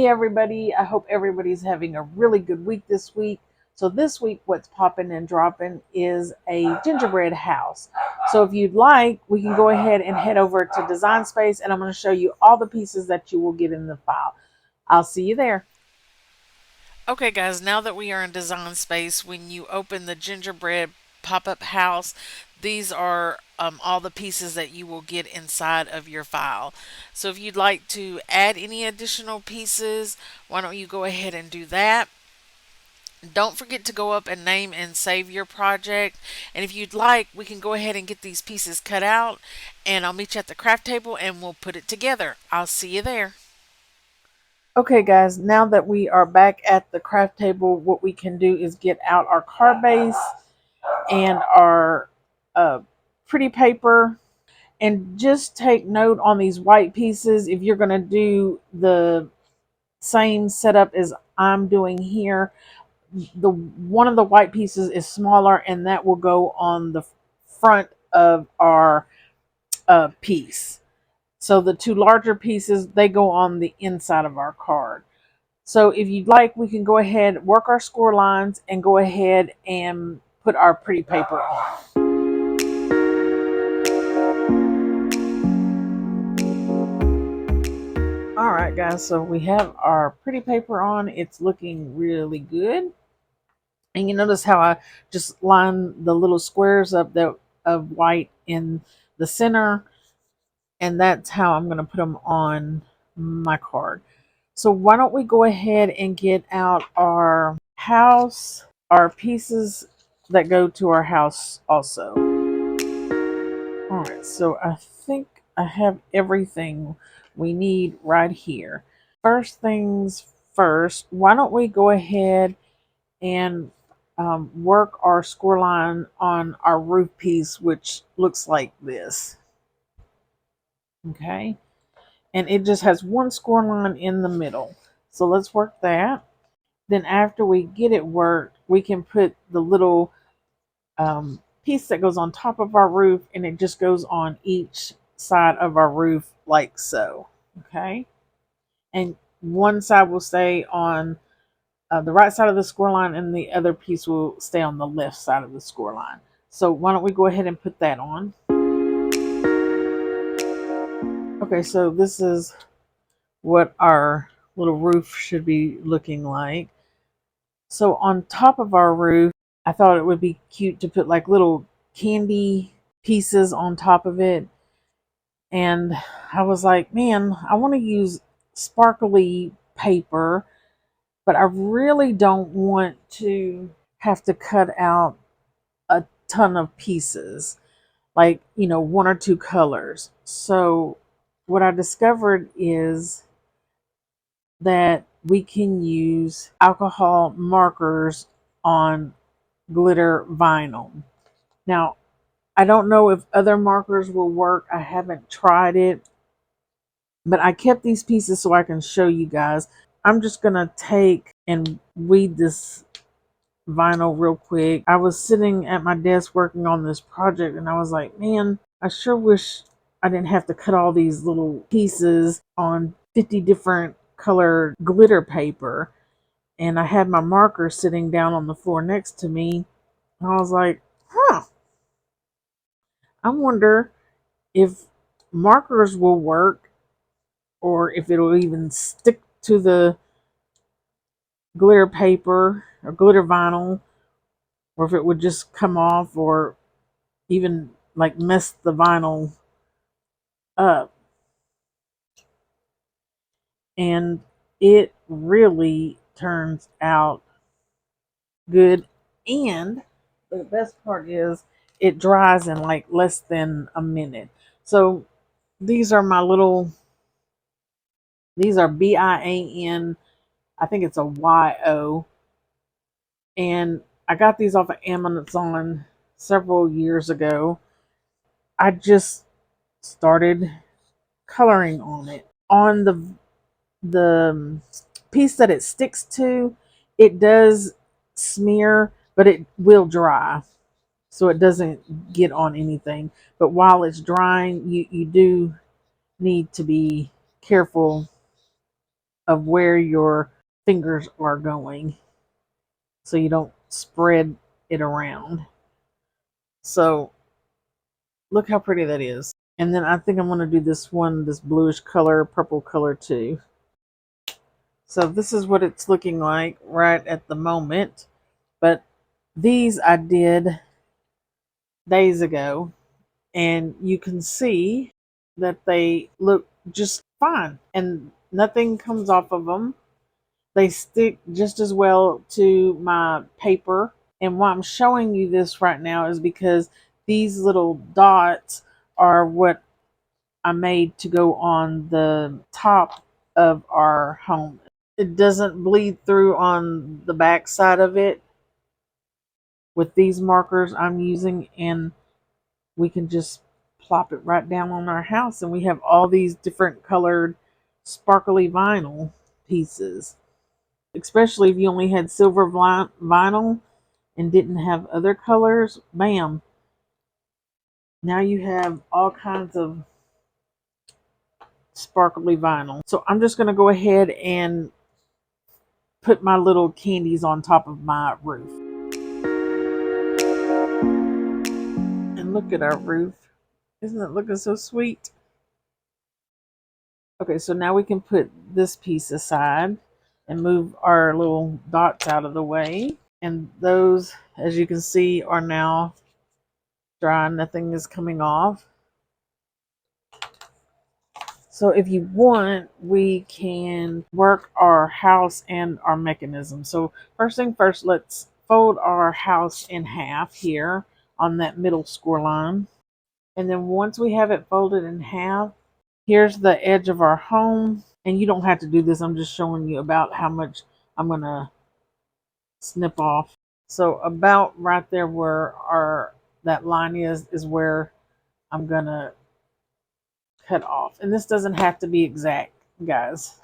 everybody, I hope everybody's having a really good week this week. So this week what's popping and dropping is a gingerbread house. So if you'd like, we can go ahead and head over to Design Space, and I'm going to show you all the pieces that you will get in the file. I'll see you there. Okay guys, now that we are in Design Space, when you open the gingerbread pop-up house, these are all the pieces that you will get inside of your file. So if you'd like to add any additional pieces, why don't you go ahead and do that. Don't forget to go up and name and save your project. And if you'd like, we can go ahead and get these pieces cut out, and I'll meet you at the craft table and we'll put it together. I'll see you there. Okay guys, now that we are back at the craft table, what we can do is get out our card base and our pretty paper, and just take note on these white pieces. If you're going to do the same setup as I'm doing here, the one of the white pieces is smaller, and that will go on the front of our piece. So the two larger pieces, they go on the inside of our card. So if you'd like, we can go ahead, work our score lines, and go ahead and put our pretty paper on. All right, guys, so we have our pretty paper on. It's looking really good. And you notice how I just line the little squares up of white in the center. And that's how I'm going to put them on my card. So why don't we go ahead and get out our house, our pieces that go to our house also. All right, so I think I have everything we need right here. First things first, why don't we go ahead and work our score line on our roof piece, which looks like this. Okay, and it just has one score line in the middle. So let's work that. Then after we get it worked, we can put the little piece that goes on top of our roof, and it just goes on each side of our roof like so. Okay, and one side will stay on the right side of the score line, and the other piece will stay on the left side of the score line. So why don't we go ahead and put that on. Okay, so this is what our little roof should be looking like. So on top of our roof, I thought it would be cute to put like little candy pieces on top of it. And I was like, man, I want to use sparkly paper, but I really don't want to have to cut out a ton of pieces, like, you know, one or two colors. So what I discovered is that we can use alcohol markers on glitter vinyl. Now, I don't know if other markers will work. I haven't tried it, but I kept these pieces so I can show you guys. I'm just going to take and weed this vinyl real quick. I was sitting at my desk working on this project, and I was like, man, I sure wish I didn't have to cut all these little pieces on 50 different colored glitter paper. And I had my marker sitting down on the floor next to me. And I was like, I wonder if markers will work, or if it'll even stick to the glitter paper or glitter vinyl, or if it would just come off, or even like mess the vinyl up. And it really turns out good. And the best part is it dries in like less than a minute. So these are my little, these are BIAN, I think it's a YO. And I got these off of Amazon several years ago. I just started coloring on it. On the piece that it sticks to, it does smear, but it will dry, so it doesn't get on anything. But while it's drying, you do need to be careful of where your fingers are going so you don't spread it around. So look how pretty that is. And then I think I'm going to do this one, this bluish color, purple color too. So this is what it's looking like right at the moment. But these I did days ago. And you can see that they look just fine. And nothing comes off of them. They stick just as well to my paper. And why I'm showing you this right now is because these little dots are what I made to go on the top of our home. It doesn't bleed through on the back side of it with these markers I'm using, and we can just plop it right down on our house, and we have all these different colored sparkly vinyl pieces. Especially if you only had silver vinyl and didn't have other colors, bam. Now you have all kinds of sparkly vinyl. So I'm just going to go ahead and put my little candies on top of my roof. And look at our roof. Isn't it looking so sweet? Okay, so now we can put this piece aside and move our little dots out of the way. And those, as you can see, are now dry. Nothing is coming off. So if you want, we can work our house and our mechanism. So first thing first, let's fold our house in half here on that middle score line. And then once we have it folded in half, here's the edge of our home. And you don't have to do this. I'm just showing you about how much I'm going to snip off. So about right there where that line is where I'm going to cut off. And this doesn't have to be exact, guys.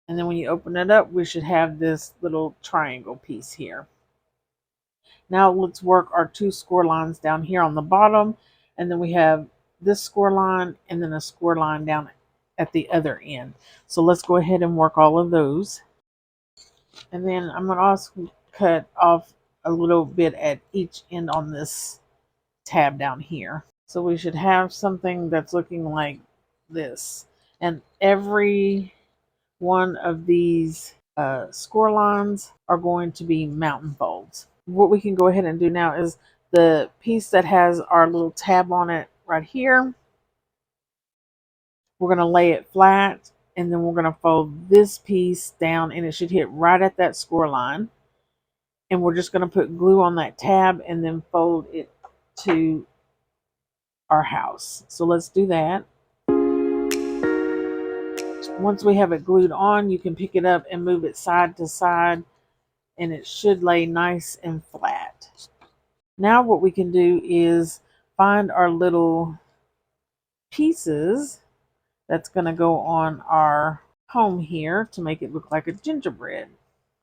And then when you open it up, we should have this little triangle piece here. Now let's work our 2 score lines down here on the bottom. And then we have this score line and then a score line down at the other end. So let's go ahead and work all of those. And then I'm going to also cut off a little bit at each end on this tab down here. So we should have something that's looking like this. And every one of these score lines are going to be mountain folds. What we can go ahead and do now is the piece that has our little tab on it right here, we're going to lay it flat, and then we're going to fold this piece down, and it should hit right at that score line. And we're just going to put glue on that tab and then fold it to our house. So let's do that. Once we have it glued on, you can pick it up and move it side to side, and it should lay nice and flat. Now what we can do is find our little pieces that's going to go on our home here to make it look like a gingerbread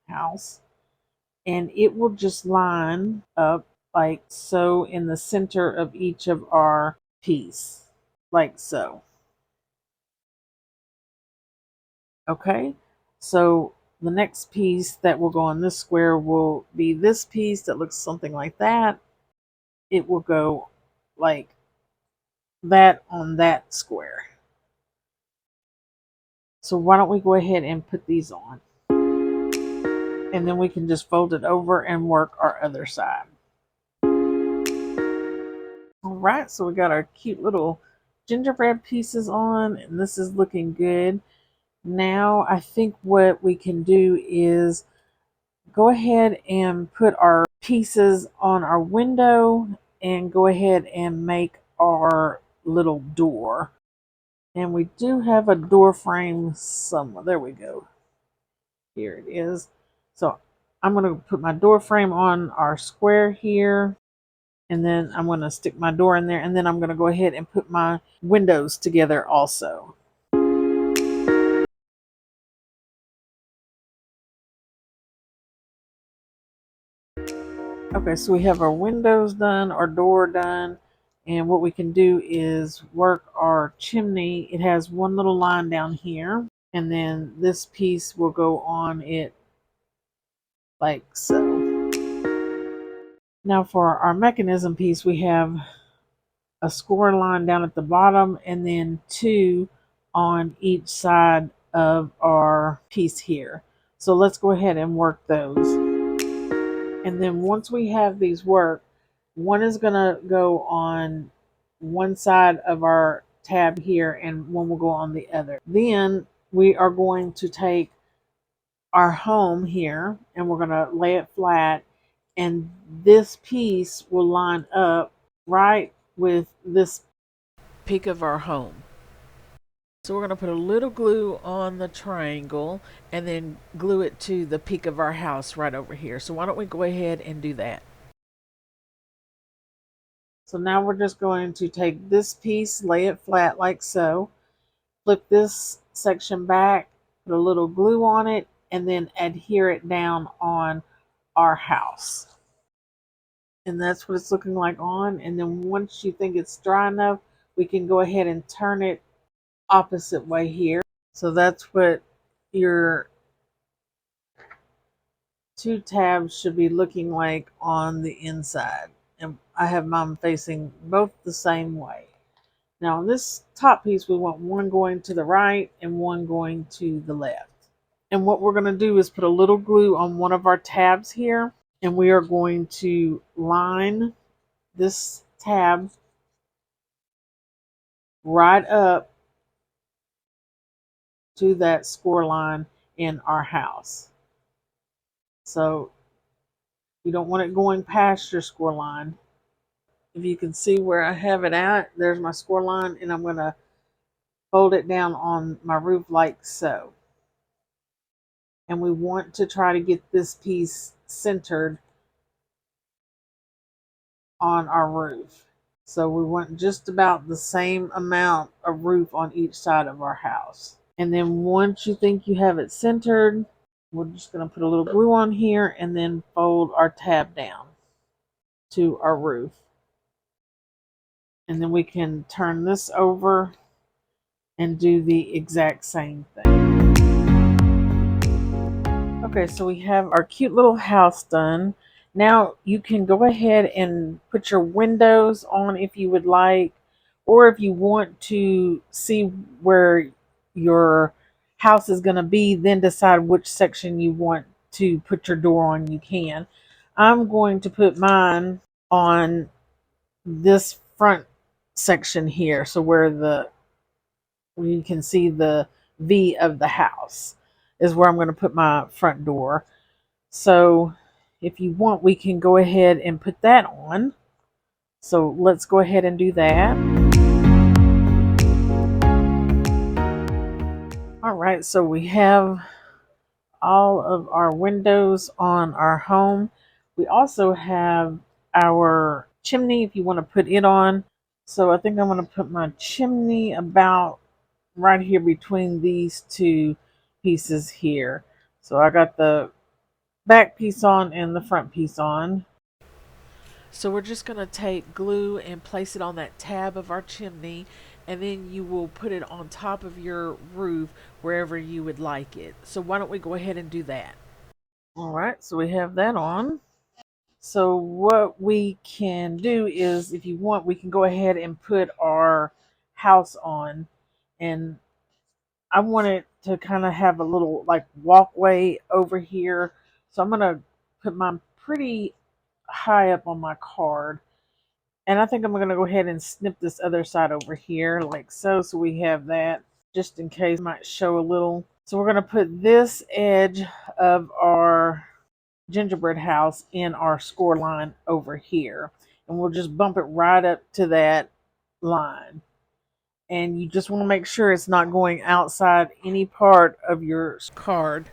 house. And it will just line up like so in the center of each of our piece, like so. Okay, so the next piece that will go on this square will be this piece that looks something like that. It will go like that on that square. So why don't we go ahead and put these on? And then we can just fold it over and work our other side. All right, so we got our cute little gingerbread pieces on, and this is looking good. Now I think what we can do is go ahead and put our pieces on our window and go ahead and make our little door. And we do have a door frame somewhere. There we go. Here it is. So I'm going to put my door frame on our square here. And then I'm going to stick my door in there. And then I'm going to go ahead and put my windows together also. Okay, so we have our windows done, our door done. And what we can do is work our chimney. It has one little line down here. And then this piece will go on it like so. Now for our mechanism piece, we have a score line down at the bottom and then 2 on each side of our piece here. So let's go ahead and work those. And then once we have these worked, one is going to go on one side of our tab here and one will go on the other. Then we are going to take our home here and we're going to lay it flat, and this piece will line up right with this peak of our home. So we're going to put a little glue on the triangle and then glue it to the peak of our house right over here. So why don't we go ahead and do that? So now we're just going to take this piece, lay it flat like so, flip this section back, put a little glue on it, and then adhere it down on our house. And that's what it's looking like on. And then once you think it's dry enough, we can go ahead and turn it opposite way here. So that's what your 2 tabs should be looking like on the inside. And I have mine facing both the same way. Now on this top piece, we want one going to the right and one going to the left. And what we're going to do is put a little glue on one of our tabs here, and we are going to line this tab right up to that score line in our house. So you don't want it going past your score line. If you can see where I have it at, there's my score line, and I'm going to fold it down on my roof like so. And we want to try to get this piece centered on our roof. So we want just about the same amount of roof on each side of our house. And then once you think you have it centered, we're just going to put a little glue on here and then fold our tab down to our roof. And then we can turn this over and do the exact same thing. Okay, so we have our cute little house done. Now you can go ahead and put your windows on if you would like, or if you want to see where your house is going to be, then decide which section you want to put your door on, you can. I'm going to put mine on this front section here, so where you can see the V of the house is where I'm going to put my front door. So if you want, we can go ahead and put that on. So let's go ahead and do that. All right, so we have all of our windows on our home. We also have our chimney if you want to put it on. So I think I'm going to put my chimney about right here between these 2 pieces here. So I got the back piece on and the front piece on. So we're just going to take glue and place it on that tab of our chimney, and then you will put it on top of your roof wherever you would like it. So why don't we go ahead and do that? All right, so we have that on. So what we can do is, if you want, we can go ahead and put our house on. And I want it to kind of have a little like walkway over here. So I'm going to put mine pretty high up on my card. And I think I'm going to go ahead and snip this other side over here like so. So we have that just in case it might show a little. So we're going to put this edge of our gingerbread house in our score line over here. And we'll just bump it right up to that line. And you just want to make sure it's not going outside any part of your card.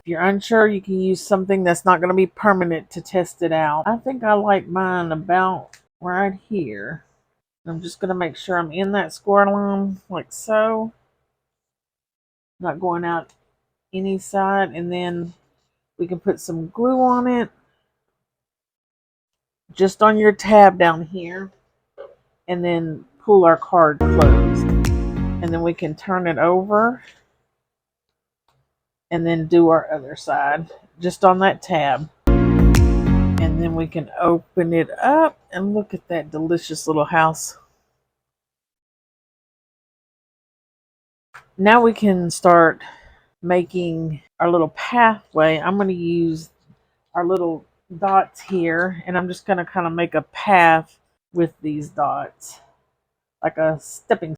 If you're unsure, you can use something that's not going to be permanent to test it out. I think I like mine about right here. I'm just going to make sure I'm in that score line like so. Not going out any side. And then we can put some glue on it. Just on your tab down here. And then pull our card closed. And then we can turn it over. and then do our other side just on that tab. And then we can open it up and look at that delicious little house. Now we can start making our little pathway. I'm going to use our little dots here, and I'm just going to kind of make a path with these dots, like a stepping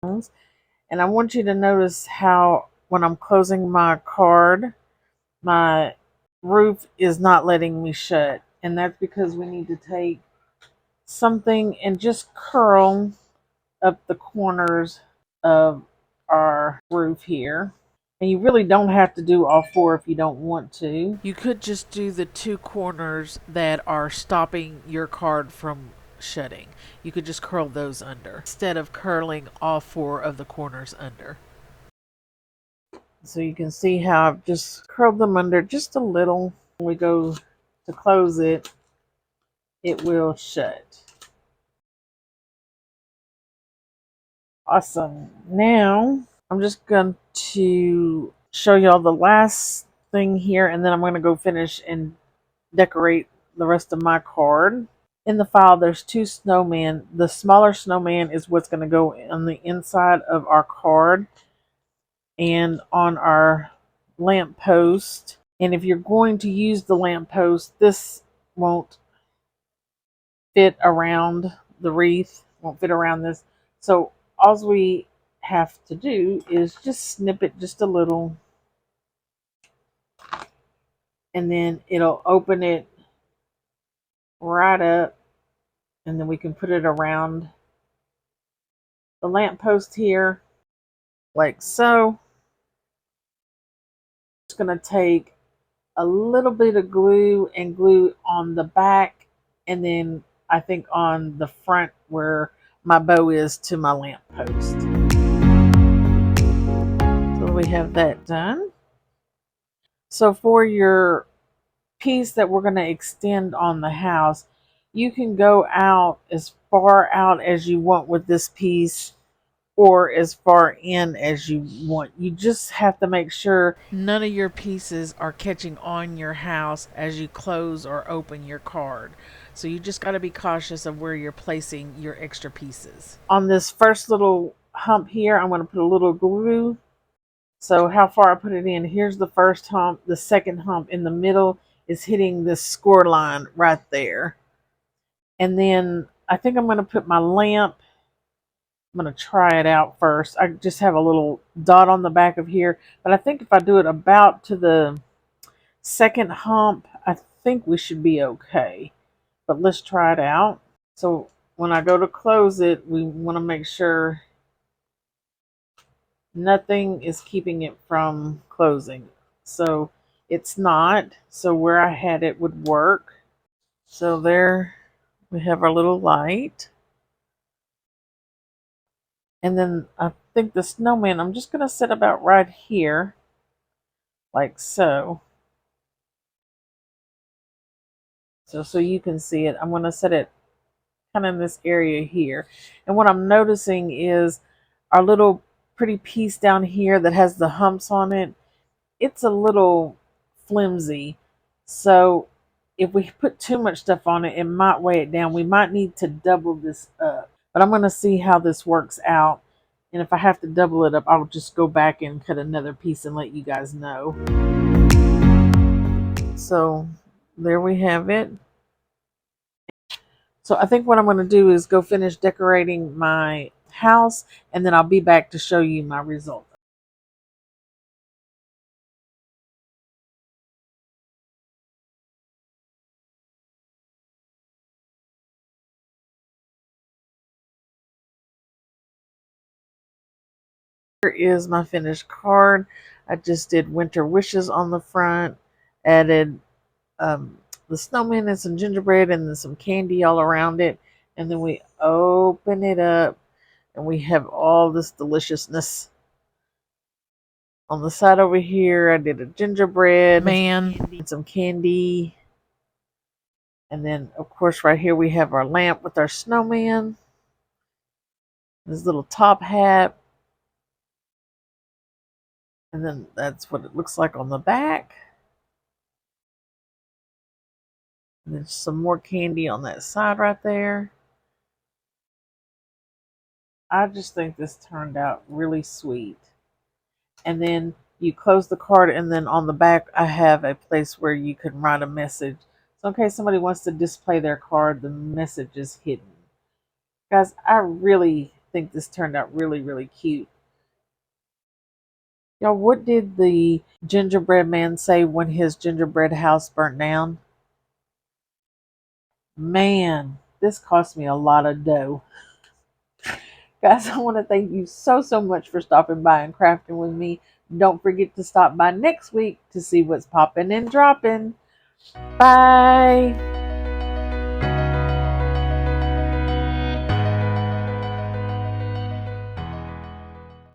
stones. And I want you to notice how when I'm closing my card, my roof is not letting me shut. And that's because we need to take something and just curl up the corners of our roof here. And you really don't have to do all four if you don't want to. You could just do the two corners that are stopping your card from shutting. You could just curl those under instead of curling all four of the corners under. So you can see how I've just curled them under just a little. When we go to close it, it will shut. Awesome. Now I'm just going to show y'all the last thing here, and then I'm going to go finish and decorate the rest of my card. In the file, there's two snowmen. The smaller snowman is what's going to go on the inside of our card and on our lamp post. And if you're going to use the lamp post, this won't fit around the wreath, won't fit around this. So all we have to do is just snip it just a little, and then it'll open it right up, and then we can put it around the lamppost here, like so. It's going to take a little bit of glue and glue on the back, and then I think on the front where my bow is to my lamppost. So we have that done. So for your piece that we're going to extend on the house, you can go out as far out as you want with this piece or as far in as you want. You just have to make sure none of your pieces are catching on your house as you close or open your card. So you just got to be cautious of where you're placing your extra pieces. On this first little hump here, I'm going to put a little glue. So how far I put it in, here's the first hump. The second hump in the middle is hitting this score line right there. And then I think I'm going to put my lamp. I'm going to try it out first. I just have a little dot on the back of here. But I think if I do it about to the second hump, I think we should be okay. But let's try it out. So when I go to close it, we want to make sure nothing is keeping it from closing. So it's not. So where I had it would work. So there we have our little light. And then I think the snowman, I'm just going to set about right here, like so. So you can see it. I'm going to set it kind of in this area here. And what I'm noticing is our little pretty piece down here that has the humps on it, it's a little flimsy. So if we put too much stuff on it, it might weigh it down. We might need to double this up. But I'm going to see how this works out. And if I have to double it up, I'll just go back and cut another piece and let you guys know. So there we have it. So I think what I'm going to do is go finish decorating my house, and then I'll be back to show you my result. Here is my finished card. I just did winter wishes on the front, added the snowman and some gingerbread and then some candy all around it, and then we open it up and we have all this deliciousness. On the side over here, I did a gingerbread man and some candy. And then, of course, right here we have our lamp with our snowman. His little top hat. And then that's what it looks like on the back. And then some more candy on that side right there. I just think this turned out really sweet. And then you close the card, and then on the back I have a place where you can write a message. So in case somebody wants to display their card, the message is hidden. Guys, I really think this turned out really, really cute. Y'all, what did the gingerbread man say when his gingerbread house burnt down? Man, this cost me a lot of dough. Guys, I want to thank you so, so much for stopping by and crafting with me. Don't forget to stop by next week to see what's popping and dropping. Bye.